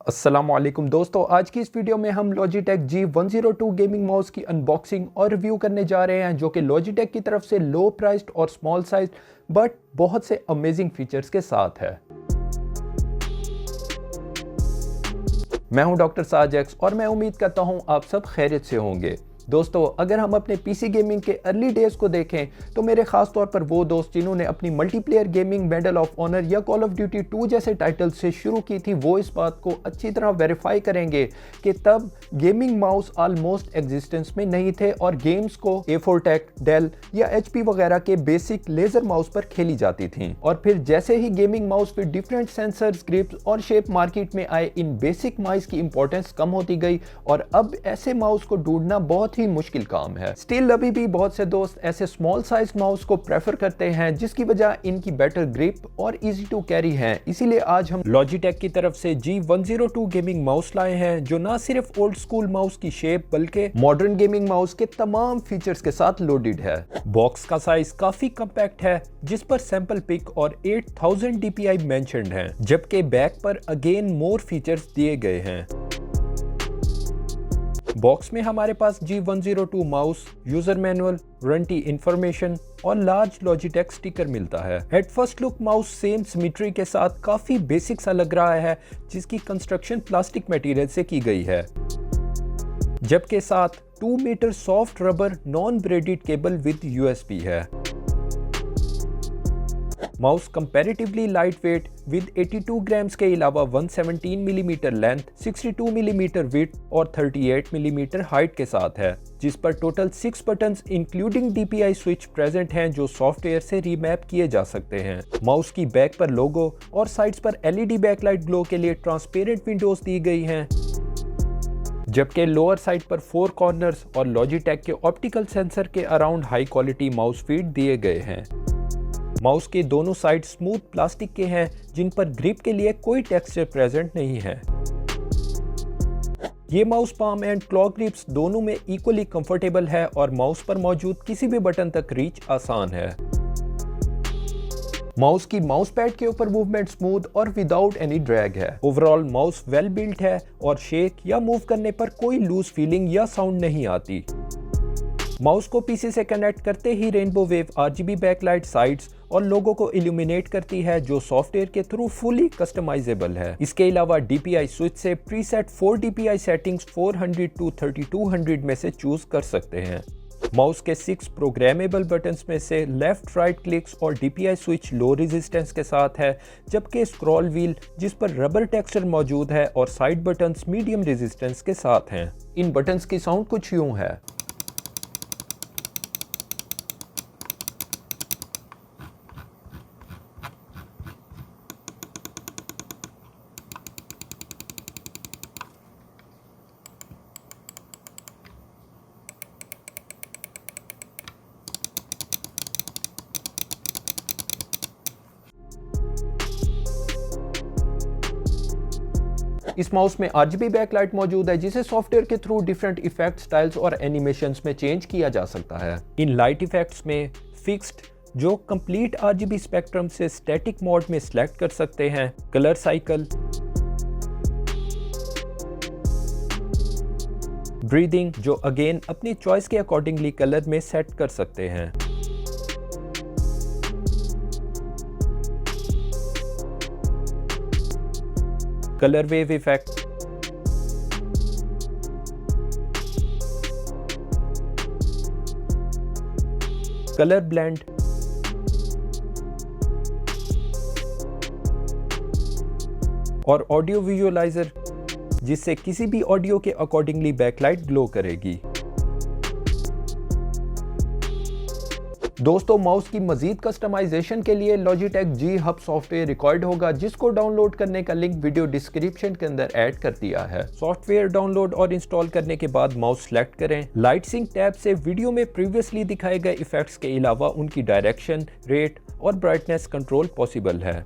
अस्सलामुअलैकुम दोस्तों, आज की इस वीडियो में हम Logitech G102 गेमिंग माउस की अनबॉक्सिंग और रिव्यू करने जा रहे हैं, जो कि Logitech की तरफ से लो प्राइस्ड और स्मॉल साइज बट बहुत से अमेजिंग फीचर्स के साथ है। मैं हूं डॉक्टर साज एक्स और मैं उम्मीद करता हूं आप सब खैरियत से होंगे। दोस्तों, अगर हम अपने पीसी गेमिंग के अर्ली डेज को देखें तो मेरे खास तौर पर वो दोस्त जिन्होंने अपनी multiplayer gaming Medal of Honor या कॉल ऑफ ड्यूटी 2 जैसे टाइटल से शुरू की थी, वो इस बात को अच्छी तरह वेरीफाई करेंगे कि तब गेमिंग माउस ऑलमोस्ट एग्जिस्टेंस में नहीं थे और गेम्स को A4 डेल या HP वगैरह के बेसिक लेजर माउस पर खेली जाती थी। और फिर जैसे ही gaming mouse with different sensors, grips और शेप मार्केट में आए, इन बेसिक माउस की इंपॉर्टेंस कम होती गई और अब ऐसे माउस को ढूंढना बहुत ही मुश्किल काम है। स्टिल अभी भी बहुत से दोस्त ऐसे स्मॉल साइज माउस को प्रेफर करते हैं, जिसकी वजह इनकी बेटर ग्रिप और इजी टू कैरी है। इसीलिए आज हम Logitech की तरफ से G102 गेमिंग माउस लाए हैं, जो ना सिर्फ ओल्ड स्कूल माउस की शेप बल्कि मॉडर्न गेमिंग माउस के तमाम फीचर्स के साथ लोडेड है। बॉक्स का साइज काफी कम्पैक्ट है, जिस पर सैंपल पिक और 8000 DPI मेंशन्ड है, जबकि बैक पर अगेन मोर फीचर्स दिए गए हैं। बॉक्स में हमारे पास G102 mouse, user manual, warranty information और लार्ज Logitech स्टिकर मिलता है। At first look mouse same symmetry के साथ काफी बेसिक सा लग रहा है, जिसकी कंस्ट्रक्शन प्लास्टिक मटेरियल से की गई है, जबकि साथ 2 metre soft rubber non braided cable with USB है। Mouse comparatively lightweight with 82 grams के अलावा 117 मिलीमीटर लेंथ, 62 मिलीमीटर विड्थ और 38 मिलीमीटर हाइट के साथ है, जिस पर total 6 buttons including DPI switch present हैं, जो सॉफ्टवेयर से रीमैप किए जा सकते हैं। माउस की बैक पर लोगो और साइड्स पर LED बैकलाइट ग्लो के लिए ट्रांसपेरेंट विंडोज दी गई हैं, जबकि लोअर साइड पर 4 कॉर्नर्स और Logitech के ऑप्टिकल सेंसर के around high quality mouse feed दिए गए हैं। माउस के दोनों साइड स्मूथ प्लास्टिक के हैं, जिन पर ग्रिप के लिए कोई टेक्सचर प्रेजेंट नहीं है। ये mouse palm and claw grips दोनों में इक्वली कंफर्टेबल है और माउस पर मौजूद किसी भी बटन तक रीच आसान है। माउस की माउस पैड के ऊपर मूवमेंट स्मूथ और विदाउट एनी ड्रैग है। ओवरऑल माउस वेल बिल्ट है और शेक या मूव करने पर कोई लूज फीलिंग या साउंड नहीं आती। माउस को पीसी से कनेक्ट करते ही rainbow wave RGB backlight sides और लोगो को इल्यूमिनेट करती है, जो सॉफ्टवेयर के थ्रू फुली कस्टमाइजेबल है। इसके अलावा DPI स्विच से प्रीसेट 4 DPI सेटिंग्स 400 to 3200 में से चूज कर सकते हैं। माउस के 6 प्रोग्रामेबल बटन्स में से लेफ्ट राइट क्लिक्स और DPI स्विच लो रेजिस्टेंस के साथ है, जबकि स्क्रॉल व्हील जिस पर रबर टेक्सचर मौजूद है और साइड बटन्स मीडियम रेजिस्टेंस के साथ हैं। इन बटन्स की साउंड कुछ यूं है। इस माउस में RGB बैकलाइट मौजूद है, जिसे सॉफ्टवेयर के थ्रू डिफरेंट इफेक्ट स्टाइल्स और एनिमेशंस में चेंज किया जा सकता है। इन लाइट इफेक्ट्स में फिक्स्ड, जो कंप्लीट RGB स्पेक्ट्रम से स्टैटिक मोड में सिलेक्ट कर सकते हैं, कलर साइकिल, ब्रीदिंग, जो अगेन अपनी चॉइस के अकॉर्डिंगली कलर में सेट कर सकते हैं, colour wave effect, colour blend, और ऑडियो विजुअलाइजर, जिससे किसी भी ऑडियो के अकॉर्डिंगली बैकलाइट ग्लो करेगी। दोस्तों, माउस की मजीद कस्टमाइजेशन के लिए Logitech G Hub software required होगा, जिसको डाउनलोड करने का लिंक वीडियो डिस्क्रिप्शन के अंदर ऐड कर दिया है। सॉफ्टवेयर डाउनलोड और इंस्टॉल करने के बाद माउस सेलेक्ट करें। लाइट सिंक टैब से वीडियो में प्रीवियसली दिखाए गए इफेक्ट्स के अलावा उनकी डायरेक्शन, रेट और ब्राइटनेस कंट्रोल पॉसिबल है।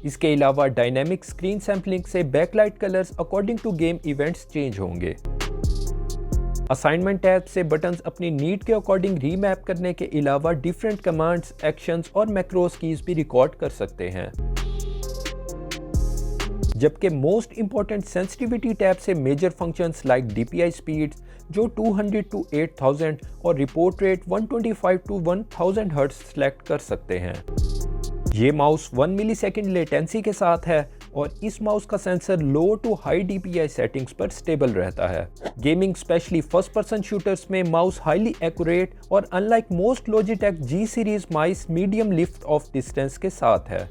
इसके अलावा डायनेमिक स्क्रीन सैम्पलिंग से backlight colours according to game events change होंगे। असाइनमेंट टैब से बटन्स अपनी नीड के अकॉर्डिंग रीमैप करने के अलावा डिफरेंट कमांड्स, एक्शंस और मैक्रोस कीज भी रिकॉर्ड कर सकते हैं। जबकि मोस्ट इंपॉर्टेंट सेंसिटिविटी टैब से major functions like DPI speeds जो 200 to 8000 और report rate 125 to 1000 hertz select कर सकते हैं। ये माउस 1 मिलीसेकंड लेटेंसी के साथ है और इस माउस का sensor low to high DPI settings पर स्टेबल रहता है। Gaming specially first person shooters में माउस हाईली एक्यूरेट और unlike most Logitech G series mouse medium lift off distance के साथ है।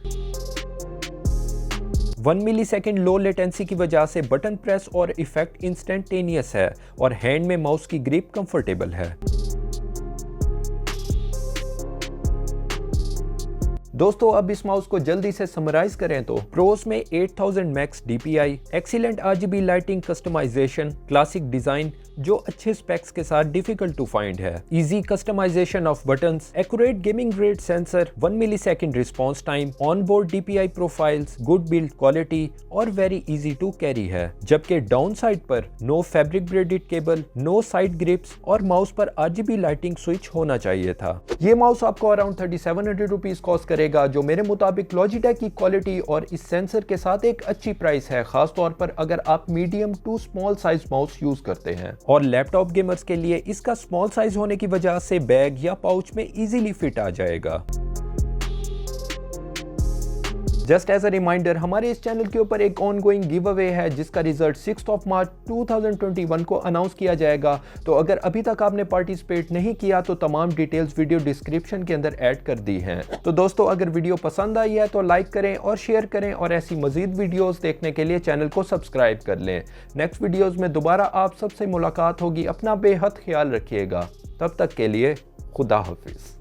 1 मिलीसेकंड लो लेटेंसी की वजह से बटन प्रेस और इफेक्ट इंस्टेंटेनियस है और हैंड में माउस की ग्रिप कंफर्टेबल है। दोस्तों अब इस माउस को जल्दी से समराइज करें तो प्रोस में 8000 max DPI, excellent RGB lighting customization, classic design जो अच्छे स्पेक्स के साथ डिफिकल्ट टू फाइंड है, easy customization of buttons, accurate gaming grade sensor, 1 millisecond response time, on board DPI profiles, good build quality और very easy to carry है। जबकि downside पर no fabric braided cable, no side grips और mouse पर RGB lighting switch होना चाहिए था। ये माउस आपको अराउंड 3700 रुपीज कॉस्ट करेगा, जो मेरे मुताबिक लॉजिटेक की क्वालिटी और इस सेंसर के साथ एक अच्छी प्राइस है, खास तौर पर अगर आप medium to small size mouse use करते हैं। और लैपटॉप गेमर्स के लिए इसका स्मॉल साइज होने की वजह से बैग या पाउच में इजीली फिट आ जाएगा। जस्ट एज अ रिमाइंडर, हमारे इस चैनल के ऊपर एक ऑनगोइंग गिव अवे है जिसका रिजल्ट 6 मार्च 2021 को अनाउंस किया जाएगा। तो अगर अभी तक आपने पार्टिसिपेट नहीं किया तो तमाम डिटेल्स वीडियो डिस्क्रिप्शन के अंदर ऐड कर दी हैं। तो दोस्तों अगर वीडियो पसंद आई है तो लाइक करें और शेयर करें और ऐसी मजीद वीडियोस देखने के लिए चैनल को सब्सक्राइब कर लें। नेक्स्ट वीडियोस में दोबारा आप सबसे मुलाकात होगी। अपना बेहद ख्याल रखिएगा। तब तक के लिए खुदा हाफिज।